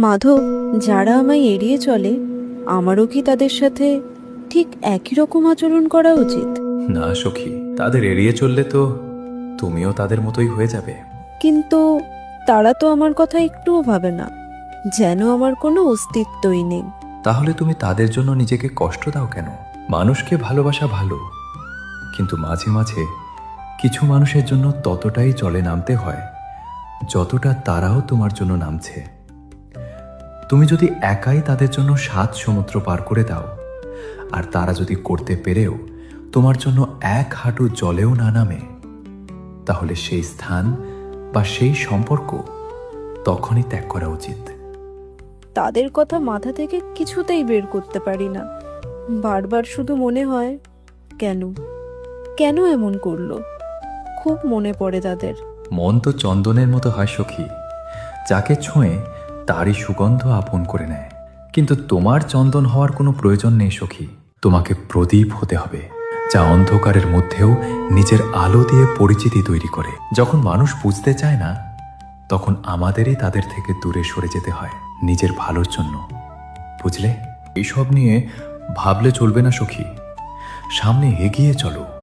মাধব, যারা আমায় এড়িয়ে চলে আমারও কি তাদের সাথে ঠিক একই রকম আচরণ করা উচিত? না সখী, তাদের এড়িয়ে চললে তো তুমিও তাদের মতোই হয়ে যাবে। কিন্তু তারা তো আমার কথা একটুও ভাবে না, যেন আমার কোনো অস্তিত্বই নেই। তাহলে তুমি তাদের জন্য নিজেকে কষ্ট দাও কেন? মানুষকে ভালোবাসা ভালো, কিন্তু মাঝে মাঝে কিছু মানুষের জন্য ততটাই জলে নামতে হয় যতটা তারাও তোমার জন্য নামছে। তুমি যদি একাই তাদের জন্য 7 সমুদ্র পার করে দাও, আর তারা যদি করতে পেরেও তোমার জন্য 1 হাঁটু জলেও না নামে, তাহলে সেই স্থান বা সেই সম্পর্ক তখনই ত্যাগ করা উচিত। তাদের কথা মাথা থেকে কিছুতেই বের করতে পারি না। বারবার শুধু মনে হয়, কেন কেন এমন করলো। খুব মনে পড়ে তাদের। মন তো চন্দনের মতো হয় সখী, যাকে ছোঁয়ে তারই সুগন্ধ আপন করে নেয়। কিন্তু তোমার চন্দন হওয়ার কোনো প্রয়োজন নেই সখী, তোমাকে প্রদীপ হতে হবে, যা অন্ধকারের মধ্যেও নিজের আলো দিয়ে পরিচিতি তৈরি করে। যখন মানুষ বুঝতে চায় না, তখন আমাদেরই তাদের থেকে দূরে সরে যেতে হয় নিজের ভালোর জন্য, বুঝলে? এইসব নিয়ে ভাবলে চলবে না সখী, সামনে এগিয়ে চলো।